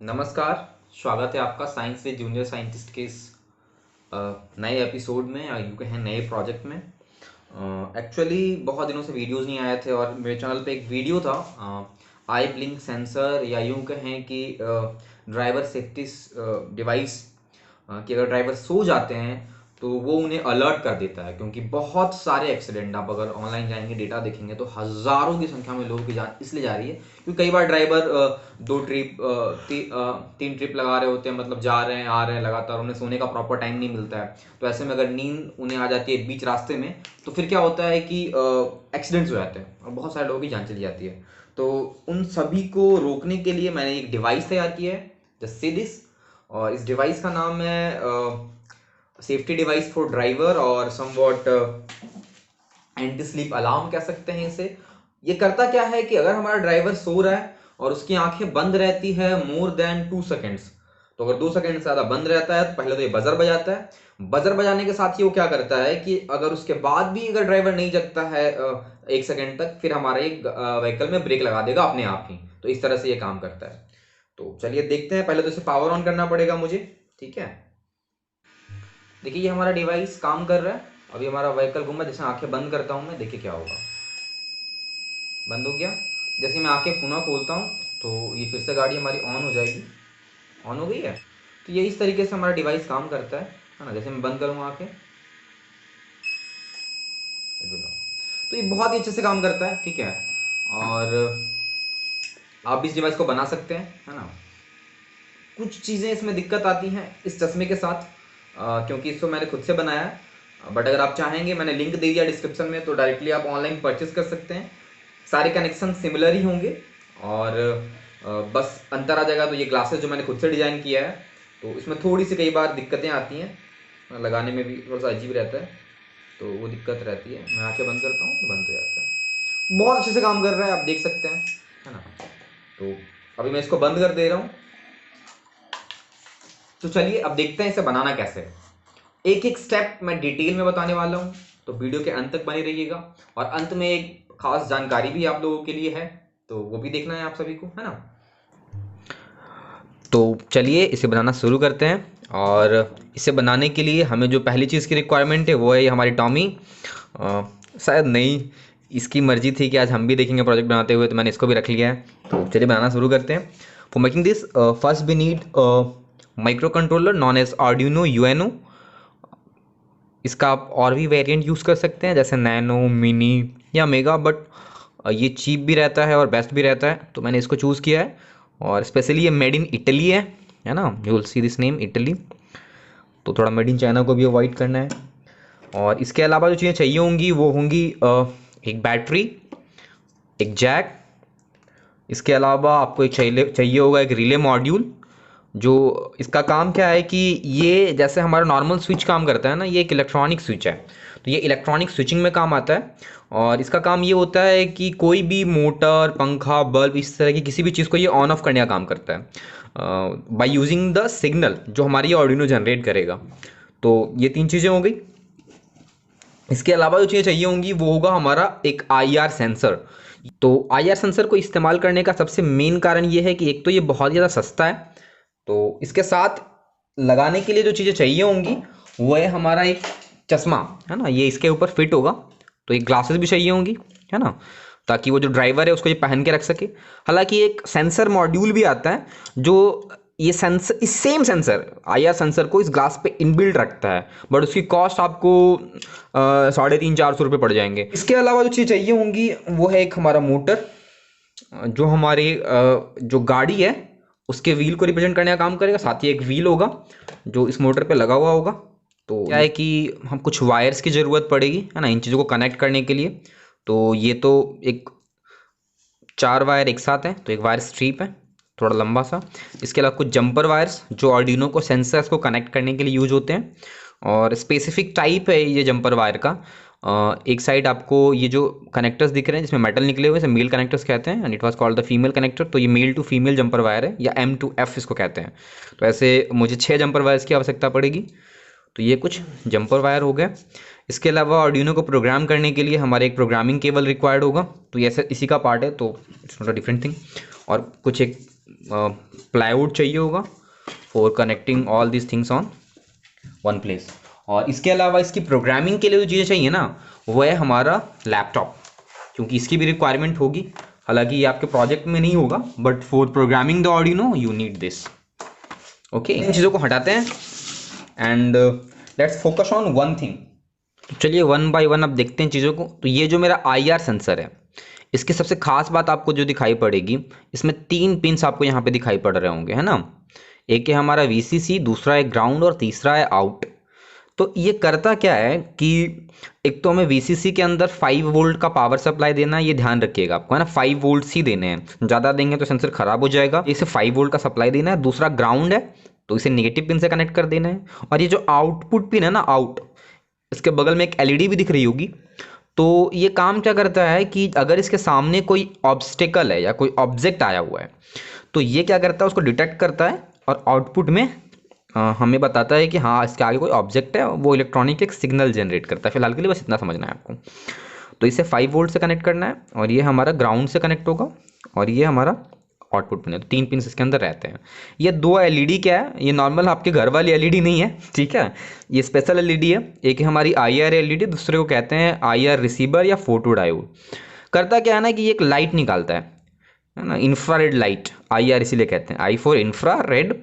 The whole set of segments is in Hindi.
नमस्कार। स्वागत है आपका साइंस विद जूनियर साइंटिस्ट के इस नए एपिसोड में या यूँ कहें नए प्रोजेक्ट में। एक्चुअली बहुत दिनों से वीडियोस नहीं आए थे और मेरे चैनल पे एक वीडियो था आई ब्लिंक सेंसर या यूँ कहें कि ड्राइवर सेफ्टी डिवाइस कि अगर ड्राइवर सो जाते हैं तो वो उन्हें अलर्ट कर देता है, क्योंकि बहुत सारे एक्सीडेंट आप अगर ऑनलाइन जाएंगे डेटा देखेंगे तो हज़ारों की संख्या में लोगों की जान इसलिए जा रही है क्योंकि कई बार ड्राइवर तीन ट्रिप लगा रहे होते हैं, मतलब जा रहे हैं आ रहे हैं लगातार, उन्हें सोने का प्रॉपर टाइम नहीं मिलता है। तो ऐसे में अगर नींद उन्हें आ जाती है बीच रास्ते में तो फिर क्या होता है कि एक्सीडेंट्स हो जाते हैं और बहुत सारे लोगों की जान चली जाती है। तो उन सभी को रोकने के लिए मैंने एक डिवाइस तैयार किया है, जस्ट सी दिस। और इस डिवाइस का नाम है सेफ्टी डिवाइस फॉर ड्राइवर और समवॉट एंटी स्लीप अलार्म कह सकते हैं इसे। ये करता क्या है कि अगर हमारा ड्राइवर सो रहा है और उसकी आंखें बंद रहती है मोर देन 2 सेकेंड्स, तो अगर 2 सेकेंड से ज़्यादा बंद रहता है तो पहले तो ये बजर बजाता है। बजर बजाने के साथ ही वो क्या करता है कि अगर उसके बाद भी अगर ड्राइवर नहीं जगता है 1 सेकेंड तक, फिर हमारे एक व्हीकल में ब्रेक लगा देगा अपने आप ही। तो इस तरह से ये काम करता है। तो चलिए देखते हैं। पहले तो इसे पावर ऑन करना पड़ेगा मुझे, ठीक है। देखिए ये हमारा डिवाइस काम कर रहा है। अभी हमारा व्हीकल घूमा, जैसे आंखें बंद करता हूँ मैं, देखिए क्या होगा। बंद हो गया। जैसे मैं आंखें पुनः खोलता हूँ तो ये फिर से गाड़ी हमारी ऑन हो जाएगी। ऑन हो गई है। तो ये इस तरीके से हमारा डिवाइस काम करता है ना। जैसे मैं बंद करूँ आंखें तो ये बहुत ही अच्छे से काम करता है, ठीक है। और आप भी इस डिवाइस को बना सकते हैं, है ना। कुछ चीज़ें इसमें दिक्कत आती हैं इस चश्मे के साथ, क्योंकि इसको मैंने खुद से बनाया है। बट अगर आप चाहेंगे, मैंने लिंक दे दिया डिस्क्रिप्शन में, तो डायरेक्टली आप ऑनलाइन परचेस कर सकते हैं। सारे कनेक्शन सिमिलर ही होंगे और बस अंतर आ जाएगा। तो ये ग्लासेस जो मैंने खुद से डिज़ाइन किया है, तो इसमें थोड़ी सी कई बार दिक्कतें आती हैं, लगाने में भी थोड़ा सा अजीब रहता है, तो वो दिक्कत रहती है। मैं आंखें बंद करता हूँ तो बंद हो जाता है। बहुत अच्छे से काम कर रहा है, आप देख सकते हैं, है ना। तो अभी मैं इसको बंद कर दे रहा हूँ। तो चलिए अब देखते हैं इसे बनाना कैसे है। एक एक स्टेप मैं डिटेल में बताने वाला हूँ, तो वीडियो के अंत तक बने रहिएगा। और अंत में एक खास जानकारी भी आप लोगों के लिए है, तो वो भी देखना है आप सभी को, है ना। तो चलिए इसे बनाना शुरू करते हैं। और इसे बनाने के लिए हमें जो पहली चीज़ की रिक्वायरमेंट है वो है ये हमारी टॉमी। शायद नहीं, इसकी मर्जी थी कि आज हम भी देखेंगे प्रोजेक्ट बनाते हुए, तो मैंने इसको भी रख लिया है। तो चलिए बनाना शुरू करते हैं। For making this first we need microcontroller known as Arduino UNO. इसका आप और भी वेरिएंट यूज़ कर सकते हैं, जैसे नैनो, मिनी या मेगा, बट ये चीप भी रहता है और बेस्ट भी रहता है, तो मैंने इसको चूज़ किया है। और स्पेशली ये मेड इन इटली है ना। You will see this name Italy, तो थोड़ा मेड इन चाइना को भी अवॉइड करना है। और इसके अलावा जो चीज़ें चाहिए होंगी वो होंगी एक बैटरी, एक जैक। इसके अलावा आपको एक चाहिए होगा एक रिले मॉड्यूल। जो इसका काम क्या है कि ये जैसे हमारा नॉर्मल स्विच काम करता है ना, ये एक इलेक्ट्रॉनिक स्विच है, तो ये इलेक्ट्रॉनिक स्विचिंग में काम आता है। और इसका काम ये होता है कि कोई भी मोटर, पंखा, बल्ब, इस तरह की किसी भी चीज़ को ये ऑन ऑफ करने का काम करता है बाय यूजिंग द सिग्नल जो हमारी ऑर्डिनो जनरेट करेगा। तो ये 3 चीज़ें हो गई। इसके अलावा जो चीज़ें चाहिए होंगी वो होगा हमारा एक IR सेंसर। तो IR सेंसर को इस्तेमाल करने का सबसे मेन कारण ये है कि एक तो ये बहुत ज़्यादा सस्ता है, तो इसके साथ लगाने के लिए जो चीज़ें चाहिए होंगी वो है हमारा एक चश्मा, है ना। ये इसके ऊपर फिट होगा। तो एक ग्लासेस भी चाहिए होंगी, है ना, ताकि वो जो ड्राइवर है उसको ये पहन के रख सके। हालांकि एक सेंसर मॉड्यूल भी आता है जो ये सेंसर, इस सेम सेंसर IR सेंसर को इस ग्लास पे इनबिल्ट रखता है, बट उसकी कॉस्ट आपको 350-400 रुपये पड़ जाएंगे। इसके अलावा जो चीज़ चाहिए होंगी वो है एक हमारा मोटर, जो हमारी जो गाड़ी है उसके व्हील को रिप्रेजेंट करने का काम करेगा। साथ ही एक व्हील होगा जो इस मोटर पे लगा हुआ होगा। तो क्या है कि हम कुछ वायर्स की ज़रूरत पड़ेगी, है ना, इन चीज़ों को कनेक्ट करने के लिए। तो ये तो एक 4 वायर एक साथ हैं, तो एक वायर स्ट्रिप है थोड़ा लंबा सा। इसके अलावा कुछ जंपर वायर्स जो आर्डिनो को सेंसर्स को कनेक्ट करने के लिए यूज होते हैं, और स्पेसिफिक टाइप है ये जंपर वायर का। एक साइड आपको ये जो कनेक्टर्स दिख रहे हैं जिसमें मेटल निकले हुए, इसे मेल कनेक्टर्स कहते हैं, and it was called the female connector. तो ये male to female jumper wire है, या M2F इसको कहते हैं। तो ऐसे मुझे 6 जंपर वायर्स की आवश्यकता पड़ेगी। तो ये कुछ जंपर वायर हो गए। इसके अलावा आर्डिनो को प्रोग्राम करने के लिए हमारे एक प्रोग्रामिंग केबल रिक्वायर्ड होगा। तो ये ऐसे इसी का पार्ट है, तो it's not a different thing. और कुछ एक प्लाईवुड चाहिए होगा for connecting all this things on one place. और इसके अलावा इसकी प्रोग्रामिंग के लिए जो चीज़ें चाहिए ना वो है हमारा लैपटॉप, क्योंकि इसकी भी रिक्वायरमेंट होगी। हालांकि ये आपके प्रोजेक्ट में नहीं होगा, but for programming the Arduino you need this. Okay, इन चीज़ों को हटाते हैं and let's focus on one thing. तो चलिए वन बाय वन अब देखते हैं चीज़ों को। तो ये जो मेरा IR सेंसर है, इसकी सबसे खास बात आपको जो दिखाई पड़ेगी, इसमें 3 पिंस आपको यहाँ पे दिखाई पड़ रहे होंगे, है ना। एक है हमारा VCC, दूसरा है ग्राउंड और तीसरा है आउट। तो ये करता क्या है कि एक तो हमें VCC के अंदर 5 वोल्ट का पावर सप्लाई देना है, ये ध्यान रखिएगा आपको, है ना। 5 वोल्ट ही देने हैं, ज़्यादा देंगे तो सेंसर खराब हो जाएगा। इसे 5 वोल्ट का सप्लाई देना है। दूसरा ग्राउंड है, तो इसे नेगेटिव पिन से कनेक्ट कर देना है। और ये जो आउटपुट पिन है ना, आउट, इसके बगल में एक LED भी दिख रही होगी। तो ये काम क्या करता है कि अगर इसके सामने कोई ऑब्स्टेकल है या कोई ऑब्जेक्ट आया हुआ है, तो ये क्या करता है, उसको डिटेक्ट करता है और आउटपुट में हमें बताता है कि हाँ इसके आगे कोई ऑब्जेक्ट है। वो इलेक्ट्रॉनिक एक सिग्नल जनरेट करता है। फिलहाल के लिए बस इतना समझना है आपको। तो इसे 5 वोल्ट से कनेक्ट करना है और ये हमारा ग्राउंड से कनेक्ट होगा और ये हमारा आउटपुट पिन है। तो 3 पिन इसके अंदर रहते हैं। ये 2 LED क्या है, ये नॉर्मल आपके घर वाली LED नहीं है, ठीक है। ये स्पेशल LED है। एक है हमारी IR LED, दूसरे को कहते हैं IR रिसीवर या फोटो डायोड। करता क्या है ना कि ये एक लाइट निकालता है ना, इंफ्रारेड लाइट। IR इसीलिए कहते हैं, I for infra, red,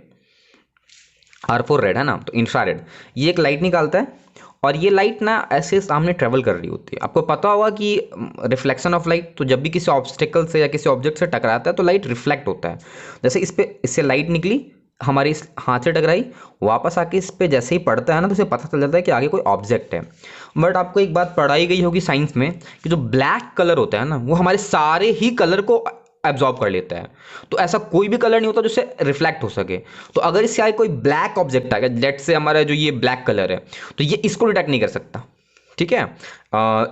R for red, है ना। तो इंफ्रारेड ये एक लाइट निकालता है और ये लाइट ना ऐसे सामने ट्रेवल कर रही होती है। आपको पता होगा कि रिफ्लेक्शन ऑफ लाइट, तो जब भी किसी ऑब्स्टेकल से या किसी ऑब्जेक्ट से टकराता है तो लाइट रिफ्लेक्ट होता है। जैसे इससे लाइट निकली, हमारी इस हाथ से टकराई, वापस आके इस पे जैसे ही पड़ता है ना, तो उसे पता चल जाता है कि आगे कोई ऑब्जेक्ट है। बट आपको एक बात पढ़ाई गई होगी साइंस में कि जो ब्लैक कलर होता है ना, वो हमारे सारे ही कलर को एब्जॉर्ब कर लेता है। तो ऐसा कोई भी कलर नहीं होता जिससे रिफ्लेक्ट हो सके। तो अगर इससे आगे कोई ब्लैक ऑब्जेक्ट आ गया, लेट से हमारा जो ये ब्लैक कलर है, तो ये इसको डिटेक्ट नहीं कर सकता, ठीक है।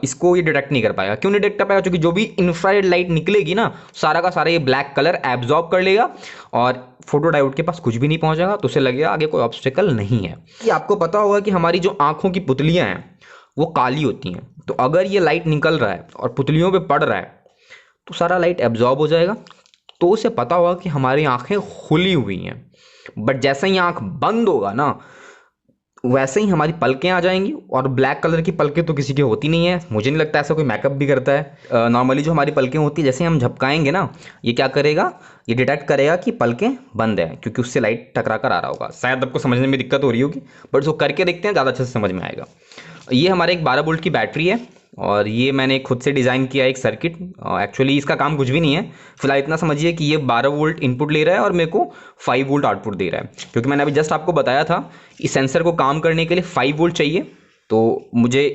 इसको ये डिटेक्ट नहीं कर पाएगा। क्यों नहीं डिटेक्ट कर पाएगा? क्योंकि जो भी इंफ्रारेड लाइट निकलेगी ना, सारा का सारा ये ब्लैक कलर एब्जॉर्ब कर लेगा और फोटो डायोड के पास कुछ भी नहीं पहुंचेगा। तो उसे लगेगा आगे कोई ऑब्स्टेकल नहीं है। ये आपको पता होगा कि हमारी जो आंखों की पुतलियां हैं वो काली होती हैं। तो अगर ये लाइट निकल रहा है और पुतलियों पे पड़ रहा है तो सारा लाइट एब्जॉर्ब हो जाएगा। तो उसे पता होगा कि हमारी आंखें खुली हुई हैं। बट जैसे ही आंख बंद होगा ना, वैसे ही हमारी पलकें आ जाएंगी। और ब्लैक कलर की पलकें तो किसी की होती नहीं है, मुझे नहीं लगता ऐसा कोई मेकअप भी करता है। नॉर्मली जो हमारी पलकें होती है, जैसे हम झपकाएंगे ना, ये क्या करेगा, ये डिटेक्ट करेगा कि पलकें बंद है, क्योंकि उससे लाइट टकरा कर आ रहा होगा। शायद आपको समझने में दिक्कत हो रही होगी, बट उसको करके देखते हैं, ज़्यादा अच्छे से समझ में आएगा। ये हमारे एक 12 वोल्ट की बैटरी है और ये मैंने खुद से डिज़ाइन किया एक सर्किट। एक्चुअली इसका काम कुछ भी नहीं है। फिलहाल इतना समझिए कि ये 12 वोल्ट इनपुट ले रहा है और मेरे को 5 वोल्ट आउटपुट दे रहा है। क्योंकि मैंने अभी जस्ट आपको बताया था इस सेंसर को काम करने के लिए 5 वोल्ट चाहिए, तो मुझे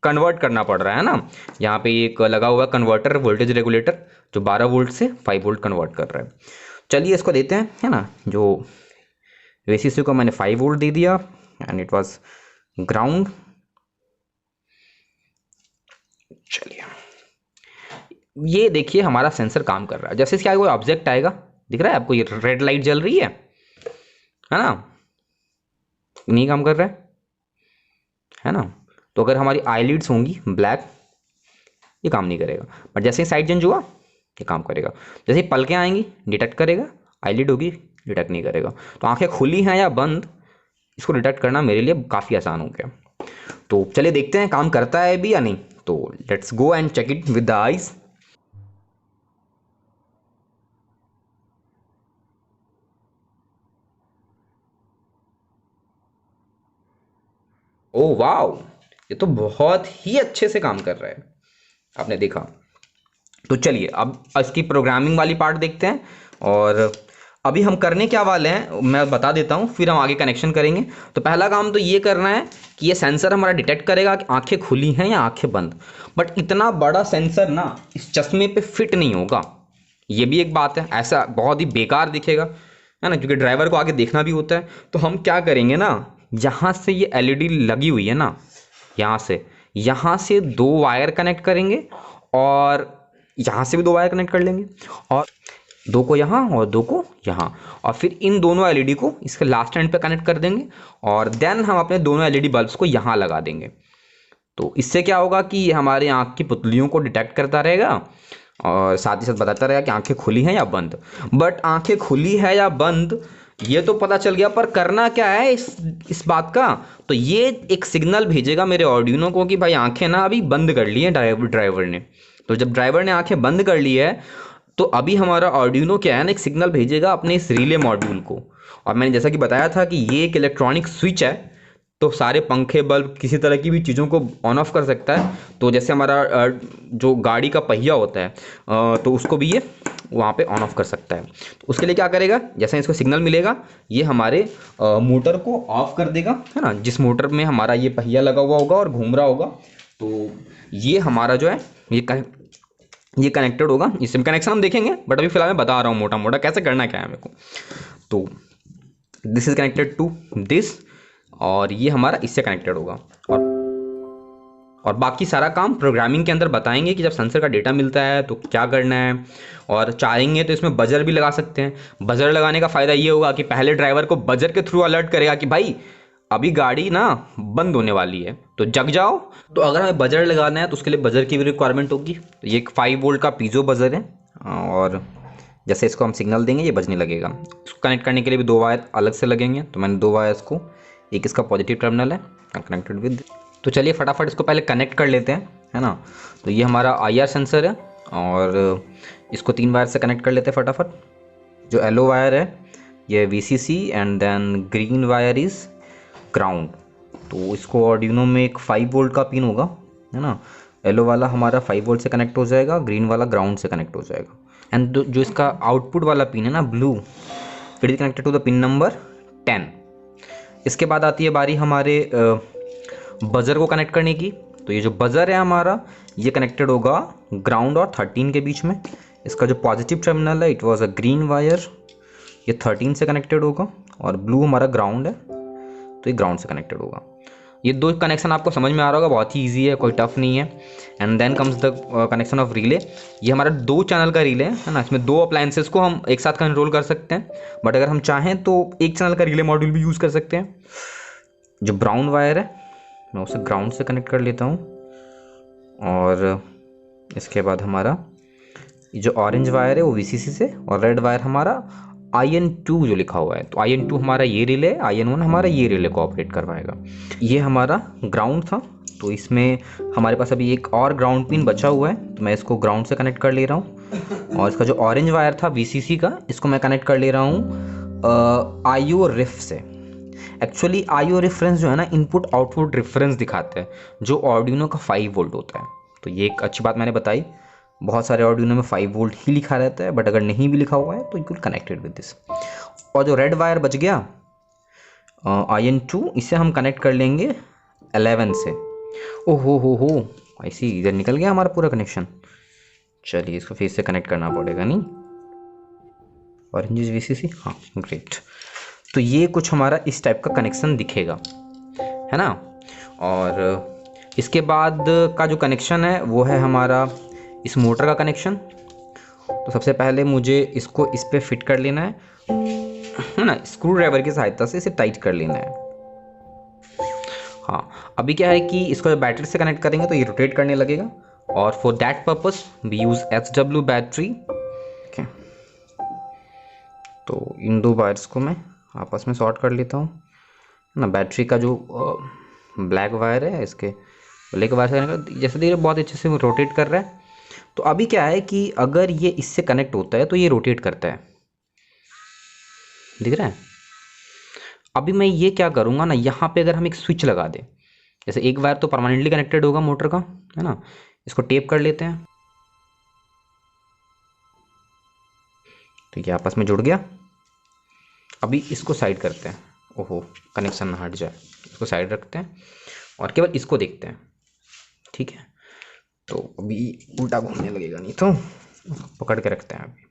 कन्वर्ट करना पड़ रहा है ना। यहाँ पे एक लगा हुआ कन्वर्टर, वोल्टेज रेगुलेटर, जो 12 वोल्ट से 5 वोल्ट कन्वर्ट कर रहा है। चलिए इसको देते हैं, है ना। जो VCC को मैंने 5 वोल्ट दे दिया एंड इट वाज ग्राउंड। चलिए ये देखिए हमारा सेंसर काम कर रहा है। जैसे इसके आगे कोई ऑब्जेक्ट आएगा, दिख रहा है आपको, ये रेड लाइट जल रही है ना, नहीं काम कर रहा है ना। तो अगर हमारी आईलिड्स होंगी ब्लैक, ये काम नहीं करेगा। बट जैसे ही साइड चेंज हुआ, ये काम करेगा। जैसे ही पलकें आएंगी, डिटेक्ट करेगा। आईलिड होगी, डिटेक्ट नहीं करेगा। तो आंखें खुली हैं या बंद, इसको डिटेक्ट करना मेरे लिए काफ़ी आसान हो गया। तो चलिए देखते हैं काम करता है भी या नहीं। तो let's go and check it with the eyes. Oh wow, ये तो बहुत ही अच्छे से काम कर रहा है, आपने देखा। तो चलिए अब इसकी प्रोग्रामिंग वाली पार्ट देखते हैं। और अभी हम करने क्या वाले हैं मैं बता देता हूँ, फिर हम आगे कनेक्शन करेंगे। तो पहला काम तो ये करना है कि ये सेंसर हमारा डिटेक्ट करेगा कि आंखें खुली हैं या आंखें बंद। बट इतना बड़ा सेंसर ना इस चश्मे पे फिट नहीं होगा, ये भी एक बात है। ऐसा बहुत ही बेकार दिखेगा, है ना, क्योंकि ड्राइवर को आगे देखना भी होता है। तो हम क्या करेंगे ना, यहाँ से ये LED लगी हुई है ना, यहाँ से 2 वायर कनेक्ट करेंगे और यहाँ से भी 2 वायर कनेक्ट कर लेंगे, और 2 को यहाँ और 2 को यहाँ, और फिर इन दोनों LED को इसके लास्ट एंड पे कनेक्ट कर देंगे। और देन हम अपने दोनों LED बल्ब्स को यहाँ लगा देंगे। तो इससे क्या होगा कि ये हमारे आँख की पुतलियों को डिटेक्ट करता रहेगा और साथ ही साथ बताता रहेगा कि आंखें खुली हैं या बंद। बट आंखें खुली है या बंद ये तो पता चल गया, पर करना क्या है इस बात का, तो ये एक सिग्नल भेजेगा मेरे ऑर्डिनो को कि भाई आंखें ना अभी बंद कर ली है ड्राइवर ने। तो जब ड्राइवर ने आंखें बंद कर ली है तो अभी हमारा ऑर्डिनो क्या है ना, एक सिग्नल भेजेगा अपने इस रिले मॉड्यूल को। और मैंने जैसा कि बताया था कि ये एक इलेक्ट्रॉनिक स्विच है, तो सारे पंखे बल्ब किसी तरह की भी चीज़ों को ऑन ऑफ कर सकता है। तो जैसे हमारा जो गाड़ी का पहिया होता है तो उसको भी ये वहाँ पे ऑन ऑफ कर सकता है। तो उसके लिए क्या करेगा, जैसे इसको सिग्नल मिलेगा ये हमारे मोटर को ऑफ कर देगा, है ना, जिस मोटर में हमारा ये पहिया लगा हुआ होगा और घूम रहा होगा। तो ये हमारा जो है ये कनेक्टेड होगा। इसमें कनेक्शन हम देखेंगे, बट अभी फिलहाल मैं बता रहा हूँ मोटा मोटा कैसे करना क्या है मेरे को। तो this is connected to this, और ये हमारा इससे कनेक्टेड होगा। और बाकी सारा काम प्रोग्रामिंग के अंदर बताएंगे कि जब सेंसर का डेटा मिलता है तो क्या करना है। और चाहेंगे तो इसमें बजर भी लगा सकते हैं। बजर लगाने का फ़ायदा ये होगा कि पहले ड्राइवर को बजर के थ्रू अलर्ट करेगा कि भाई अभी गाड़ी ना बंद होने वाली है, तो जग जाओ। तो अगर हमें बजर लगाना है तो उसके लिए बजर की भी रिक्वायरमेंट होगी। तो ये एक 5 वोल्ट का पीजो बजर है, और जैसे इसको हम सिग्नल देंगे ये बजने लगेगा। इसको कनेक्ट करने के लिए भी 2 वायर अलग से लगेंगे, तो मैंने 2 वायर्स को, एक इसका पॉजिटिव टर्मिनल है कनेक्टेड विद। तो चलिए फटाफट इसको पहले कनेक्ट कर लेते हैं, है ना। तो ये हमारा IR सेंसर है और इसको 3 वायर से कनेक्ट कर लेते हैं फटाफट। जो येलो वायर है ये VCC and then green wire is ground. तो इसको आर्डिनो में एक 5 वोल्ट का पिन होगा, है ना। येलो वाला हमारा 5 वोल्ट से कनेक्ट हो जाएगा, ग्रीन वाला ग्राउंड से कनेक्ट हो जाएगा। एंड जो इसका आउटपुट वाला पिन है ना blue, it is connected to the pin number 10। इसके बाद आती है बारी हमारे बजर को कनेक्ट करने की। तो ये जो बजर है हमारा ये कनेक्टेड होगा ग्राउंड और 13 के बीच में। इसका जो पॉजिटिव टर्मिनल है it was a green wire, ये 13 से कनेक्टेड होगा, और ब्लू हमारा ग्राउंड है तो ये ग्राउंड से कनेक्टेड होगा। ये 2 कनेक्शन आपको समझ में आ रहा होगा, बहुत ही ईजी है, कोई टफ नहीं है। And then comes the connection of relay. ये हमारा 2 चैनल का रिले है ना, इसमें 2 अप्लायंसेस को हम एक साथ कंट्रोल कर सकते हैं। बट अगर हम चाहें तो एक चैनल का रिले मॉड्यूल भी यूज़ कर सकते हैं। जो ब्राउन वायर है मैं उसे ग्राउंड से कनेक्ट कर लेता हूँ, और इसके बाद हमारा जो ऑरेंज वायर है वो VCC से, और रेड वायर हमारा IN2 जो लिखा हुआ है। तो IN2 हमारा ये रिले, IN1 हमारा ये रिले को ऑपरेट करवाएगा। ये हमारा ग्राउंड था, तो इसमें हमारे पास अभी एक और ग्राउंड पिन बचा हुआ है, तो मैं इसको ग्राउंड से कनेक्ट कर ले रहा हूँ। और इसका जो ऑरेंज वायर था VCC का, इसको मैं कनेक्ट कर ले रहा हूँ IO रिफ से। एक्चुअली IO रेफरेंस जो है ना, इनपुट आउटपुट रेफरेंस दिखाते हैं, जो आर्डिनो का 5 वोल्ट होता है। तो ये एक अच्छी बात मैंने बताई। बहुत सारे आर्डिनो में 5 वोल्ट ही लिखा रहता है, बट अगर नहीं भी लिखा हुआ है तो you can connected with this. और जो रेड वायर बच गया IN2, इसे हम कनेक्ट कर लेंगे 11 से। ओहो हो ऐसी इधर निकल गया हमारा पूरा कनेक्शन। चलिए इसको फिर से कनेक्ट करना पड़ेगा, नहीं ऑरेंज VCC, हाँ ग्रेट। तो ये कुछ हमारा इस टाइप का कनेक्शन दिखेगा, है ना। और इसके बाद का जो कनेक्शन है वो है हमारा इस मोटर का कनेक्शन। तो सबसे पहले मुझे इसको इस पर फिट कर लेना है ना, स्क्रू ड्राइवर की सहायता से इसे टाइट कर लेना है। हाँ, अभी क्या है कि इसको जब बैटरी से कनेक्ट करेंगे तो ये रोटेट करने लगेगा, और for that purpose we use SW battery. Okay, तो इन 2 वायर्स को मैं आपस में शॉर्ट कर लेता हूँ ना। बैटरी का जो ब्लैक वायर है, इसके ब्लैक वायर से कनेक्ट, जैसे देखिए बहुत अच्छे से रोटेट कर रहा है। तो अभी क्या है कि अगर ये इससे कनेक्ट होता है तो ये रोटेट करता है, दिख रहा है। अभी मैं ये क्या करूँगा ना, यहाँ पे अगर हम एक स्विच लगा दें, जैसे एक वायर तो परमानेंटली कनेक्टेड होगा मोटर का, है ना। इसको टेप कर लेते हैं, तो ये आपस में जुड़ गया। अभी इसको साइड करते हैं, ओहो कनेक्शन ना हट जाए, इसको साइड रखते हैं और केवल इसको देखते हैं, ठीक है। तो अभी उल्टा घूमने लगेगा, नहीं तो पकड़ के रखते हैं अभी।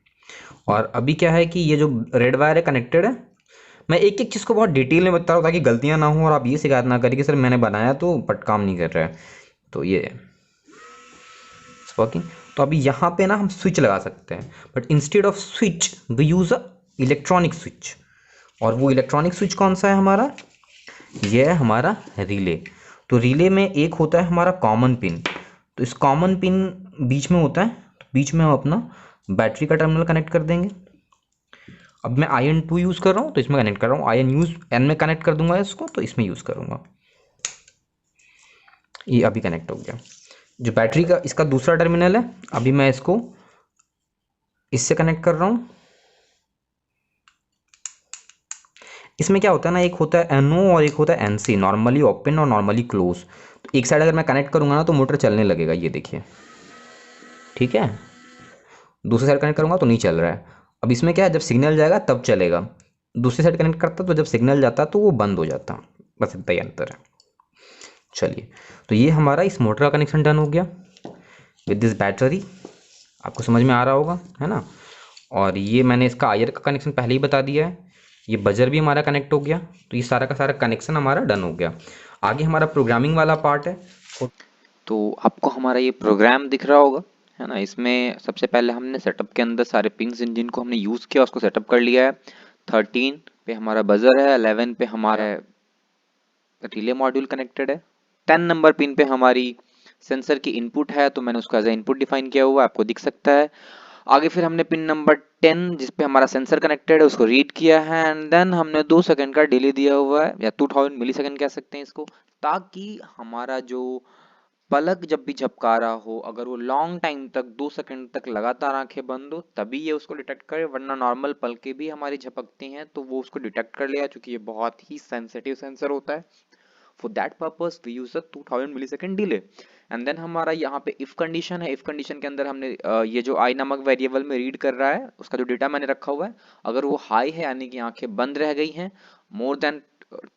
और अभी क्या है कि ये जो रेड वायर है कनेक्टेड है। मैं एक एक चीज़ को बहुत डिटेल में बता रहा हूँ ताकि गलतियाँ ना हो और आप ये शिकायत ना करें कि सर मैंने बनाया तो बट काम नहीं कर रहा है। तो ये वर्किंग। तो अभी यहाँ पे ना हम स्विच लगा सकते हैं, but instead of switch we use a electronic switch. और वो इलेक्ट्रॉनिक स्विच कौन सा है हमारा, ये है हमारा रिले। तो रिले में एक होता है हमारा कॉमन पिन, तो इस कॉमन पिन बीच में होता है। तो बीच में हम अपना बैटरी का टर्मिनल कनेक्ट कर देंगे। अब मैं IN2 यूज़ कर रहा हूँ तो इसमें कनेक्ट कर रहा हूँ, IN में कनेक्ट कर दूंगा इसको तो इसमें यूज़ करूँगा। ये अभी कनेक्ट हो गया। जो बैटरी का इसका दूसरा टर्मिनल है, अभी मैं इसको इससे कनेक्ट कर रहा हूँ। इसमें क्या होता है ना, एक होता है NO और एक होता है NC, नॉर्मली ओपन और नॉर्मली क्लोज। तो एक साइड अगर मैं कनेक्ट करूँगा ना तो मोटर चलने लगेगा, ये देखिए, ठीक है। दूसरी साइड कनेक्ट करूँगा तो नहीं चल रहा है। अब इसमें क्या है, जब सिग्नल जाएगा तब चलेगा। दूसरी साइड कनेक्ट करता तो जब सिग्नल जाता तो वो बंद हो जाता। बस इतना ही अंतर है। चलिए, तो ये हमारा इस मोटर का कनेक्शन डन हो गया विद दिस बैटरी। आपको समझ में आ रहा होगा, है ना। और ये मैंने इसका आयर का कनेक्शन पहले ही बता दिया है। ये बजर भी हमारा कनेक्ट हो गया। तो ये सारा का सारा कनेक्शन हमारा डन हो गया। आगे हमारा प्रोग्रामिंग वाला पार्ट है। तो आपको हमारा ये प्रोग्राम दिख रहा होगा, है ना। इसमें सबसे पहले हमने सेटअप के अंदर सारे पिंस जिनको हमने यूज़ किया उसको सेटअप कर लिया है। 13 पे हमारा बजर है, 11 पे हमारा रिले मॉड्यूल कनेक्टेड है, 10 नंबर पिन पे हमारी सेंसर की इनपुट है, तो मैंने उसको एज ए इनपुट डिफाइन किया हुआ है, आपको दिख सकता है। आगे फिर हमने पिन नंबर 10 जिस पे हमारा सेंसर कनेक्टेड है उसको रीड किया है, एंड देन हमने 2 सेकंड का डिले दिया हुआ है, या 2000 मिली सेकंड कह सकते हैं इसको, ताकि हमारा जो पलक जब भी झपका रहा हो, अगर वो लॉन्ग टाइम तक 2 सेकंड तक लगातार आंखें बंद हो तभी ये उसको डिटेक्ट करे, वरना नॉर्मल पलकें भी हमारी झपकती हैं तो वो उसको डिटेक्ट कर लेगा, क्योंकि ये बहुत ही सेंसिटिव सेंसर होता है। For that purpose we use a 2000 millisecond delay. And then हमारा यहाँ पे इफ कंडीशन है। इफ कंडीशन के अंदर हमने ये जो आई नामक वेरिएबल में रीड कर रहा है उसका जो डेटा मैंने रखा हुआ है, अगर वो हाई है यानी कि आंखें बंद रह गई हैं मोर देन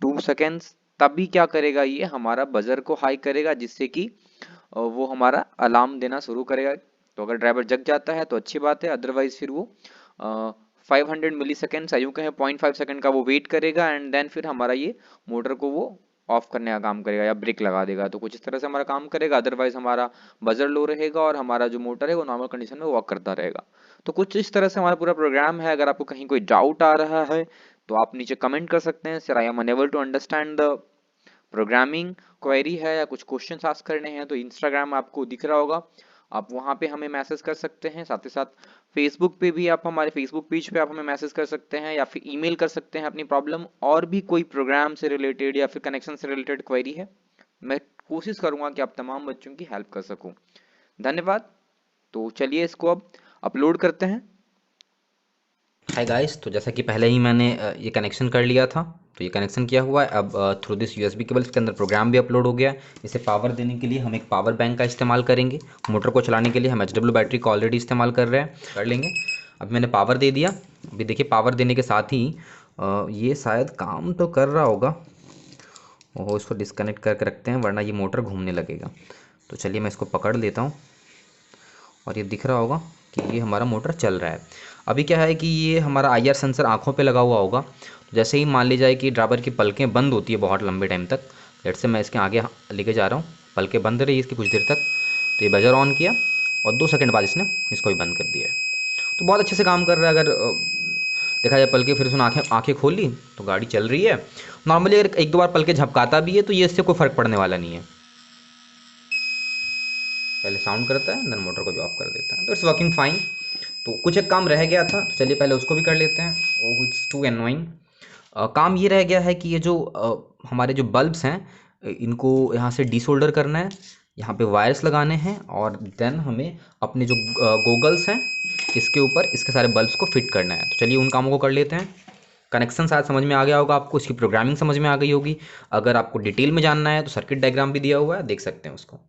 2 सेकेंड्स, तभी क्या करेगा, ये हमारा बजर को हाई करेगा, जिससे कि वो हमारा अलार्म देना शुरू करेगा। तो अगर ड्राइवर जग जाता है तो अच्छी बात है, अदरवाइज फिर वो 500 मिली सेकेंड, यूं कहें 0.5 सेकेंड का वो वेट करेगा, एंड देन फिर हमारा ये मोटर को वो ऑफ करने का काम करेगा या ब्रेक लगा देगा। तो कुछ इस तरह से हमारा काम करेगा, अदरवाइज हमारा बजर लो रहेगा और हमारा जो मोटर है वो नॉर्मल कंडीशन में वर्क करता रहेगा। तो कुछ इस तरह से हमारा पूरा प्रोग्राम है। अगर आपको कहीं कोई डाउट आ रहा है तो आप नीचे कमेंट कर सकते हैं, sir I am unable to understand the programming query है, या कुछ क्वेश्चन आस्क करने हैं तो इंस्टाग्राम आपको दिख रहा होगा, आप वहां पे हमें मैसेज कर सकते हैं। साथ ही साथ फेसबुक पे भी, आप हमारे फेसबुक पेज पे आप हमें मैसेज कर सकते हैं, या फिर ईमेल कर सकते हैं अपनी प्रॉब्लम, और भी कोई प्रोग्राम से रिलेटेड या फिर कनेक्शन से रिलेटेड क्वेरी है, मैं कोशिश करूंगा कि आप तमाम बच्चों की हेल्प कर सकूं। धन्यवाद। तो चलिए इसको अब अपलोड करते हैं। हाय गाइस, तो जैसा कि पहले ही मैंने ये कनेक्शन कर लिया था, तो ये कनेक्शन किया हुआ है। अब थ्रू दिस USB केबल इसके अंदर प्रोग्राम भी अपलोड हो गया है। इसे पावर देने के लिए हम एक पावर बैंक का इस्तेमाल करेंगे। मोटर को चलाने के लिए हम HW बैटरी का ऑलरेडी इस्तेमाल कर रहे हैं, कर लेंगे। अब मैंने पावर दे दिया। अभी देखिए, पावर देने के साथ ही ये शायद काम तो कर रहा होगा। ओहो, इसको डिस्कनेक्ट करके रखते हैं वरना ये मोटर घूमने लगेगा। तो चलिए मैं इसको पकड़ लेता हूँ, और ये दिख रहा होगा कि ये हमारा मोटर चल रहा है। अभी क्या है कि ये हमारा IR सेंसर आँखों पे लगा हुआ होगा। तो जैसे ही मान ली जाए कि ड्राइवर की पलकें बंद होती है बहुत लंबे टाइम तक, लेट से मैं इसके आगे लेके जा रहा हूँ, पलकें बंद रही इसकी कुछ देर तक, तो ये बजर ऑन किया और 2 सेकंड बाद इसने इसको भी बंद कर दिया है। तो बहुत अच्छे से काम कर रहा है। अगर देखा जाए पलकें फिर उसने आँखें आँखें खोल ली तो गाड़ी चल रही है। नॉर्मली अगर एक दो बार पलकें झपकाता भी है तो ये इससे कोई फ़र्क पड़ने वाला नहीं है। पहले साउंड करता है, देन मोटर को भी ऑफ कर देता है, तो इट्स वर्किंग फाइन। तो कुछ एक काम रह गया था, तो चलिए पहले उसको भी कर लेते हैं। ओह, इट्स टू एनोइंग। काम ये रह गया है कि ये जो हमारे जो बल्ब्स हैं, इनको यहाँ से डीसोल्डर करना है, यहाँ पे वायर्स लगाने हैं, और देन हमें अपने जो गोगल्स हैं इसके ऊपर इसके सारे बल्ब्स को फिट करना है। तो चलिए उन कामों को कर लेते हैं। कनेक्शन शायद समझ में आ गया होगा आपको, इसकी प्रोग्रामिंग समझ में आ गई होगी। अगर आपको डिटेल में जानना है तो सर्किट डायग्राम भी दिया हुआ है, देख सकते हैं उसको।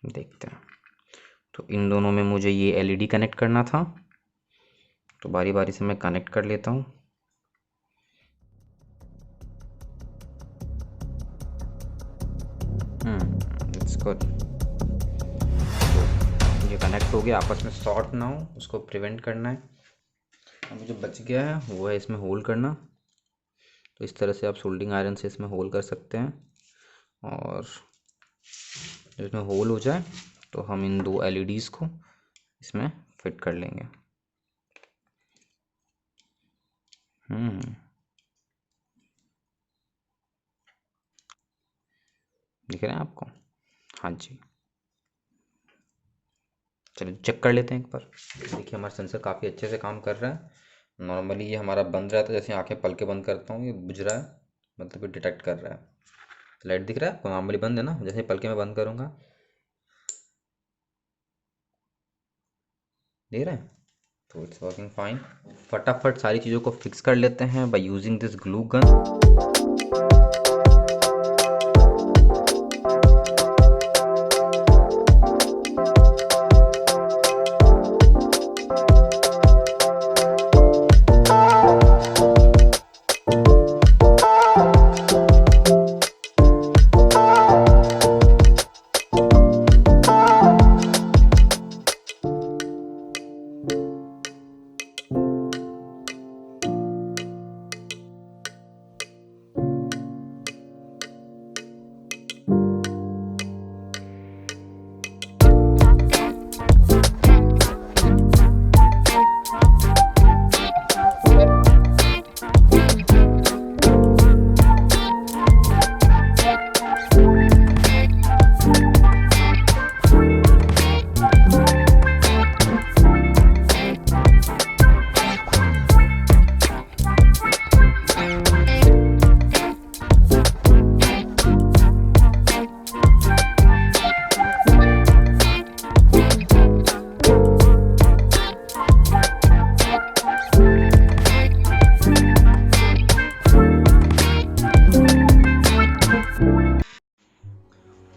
देखते हैं। तो इन दोनों में मुझे ये LED कनेक्ट करना था, तो बारी बारी से मैं कनेक्ट कर लेता हूँ। It's good. ये कनेक्ट हो गया, आपस में शॉर्ट ना हो उसको प्रिवेंट करना है। अब जो बच गया है वो है इसमें होल्ड करना। तो इस तरह से आप सोल्डिंग आयरन से इसमें होल कर सकते हैं, और जब इसमें होल हो जाए तो हम इन 2 LEDs को इसमें फिट कर लेंगे। दिख रहे हैं आपको? हाँ जी, चलिए चेक कर लेते हैं एक बार। देखिए हमारा सेंसर काफ़ी अच्छे से काम कर रहा है। नॉर्मली ये हमारा बंद रहता है, जैसे आंखें पल के बंद करता हूँ ये बुझ रहा है, मतलब ये डिटेक्ट कर रहा है। लाइट दिख रहा है आपको? नॉर्मली बंद है ना, जैसे पल के मैं बंद करूँगा देख रहे हैं, तो इट्स वर्किंग फाइन। फटाफट सारी चीज़ों को फिक्स कर लेते हैं by using this glue gun.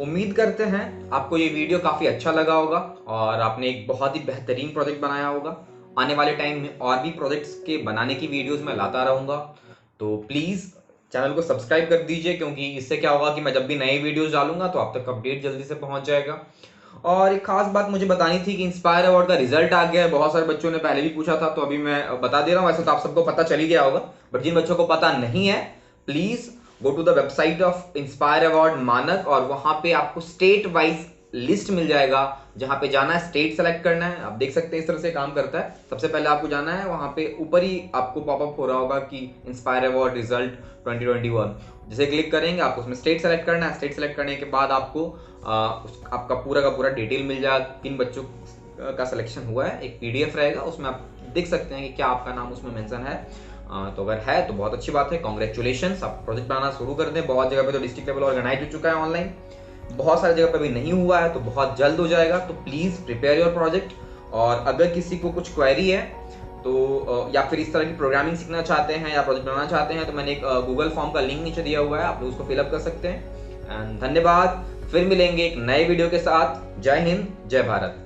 उम्मीद करते हैं आपको ये वीडियो काफ़ी अच्छा लगा होगा और आपने एक बहुत ही बेहतरीन प्रोजेक्ट बनाया होगा। आने वाले टाइम में और भी प्रोजेक्ट्स के बनाने की वीडियोस मैं लाता रहूँगा, तो प्लीज़ चैनल को सब्सक्राइब कर दीजिए, क्योंकि इससे क्या होगा कि मैं जब भी नई वीडियोस डालूंगा तो आप तक अपडेट जल्दी से पहुंच जाएगा। और एक खास बात मुझे बतानी थी कि इंस्पायर अवार्ड का रिजल्ट आ गया है। बहुत सारे बच्चों ने पहले भी पूछा था, तो अभी मैं बता दे रहा हूँ। वैसे तो आप सबको पता चल ही गया होगा, बट जिन बच्चों को पता नहीं है, please go to the website of inspire award MANAK, और वहां पे आपको स्टेट वाइज लिस्ट मिल जाएगा। जहां पे जाना है, स्टेट सेलेक्ट करना है। आप देख सकते हैं इस तरह से काम करता है। सबसे पहले आपको जाना है, वहां पे ऊपर ही आपको पॉपअप हो रहा होगा कि इंस्पायर अवार्ड रिजल्ट 2021, जिसे क्लिक करेंगे आपको उसमें स्टेट सेलेक्ट करना है। स्टेट सेलेक्ट करने के बाद आपको आपका पूरा का पूरा डिटेल मिल जाएगा, किन बच्चों का सिलेक्शन हुआ है। एक PDF रहेगा, उसमें आप देख सकते हैं कि क्या आपका नाम उसमें मेंशन है। तो अगर है तो बहुत अच्छी बात है, कॉन्ग्रेचुलेशंस, आप प्रोजेक्ट बनाना शुरू कर दें। बहुत जगह पे तो डिस्ट्रिक्ट लेवल ऑर्गेनाइज हो चुका है ऑनलाइन, बहुत सारी जगह पे भी नहीं हुआ है, तो बहुत जल्द हो जाएगा। तो प्लीज प्रिपेयर योर प्रोजेक्ट। और अगर किसी को कुछ क्वेरी है तो या फिर इस तरह की प्रोग्रामिंग सीखना चाहते हैं या प्रोजेक्ट बनाना चाहते हैं, तो मैंने एक गूगल फॉर्म का लिंक नीचे दिया हुआ है, आप लोग उसको फिलअप कर सकते हैं। एंड धन्यवाद, फिर मिलेंगे एक नए वीडियो के साथ। जय हिंद, जय भारत।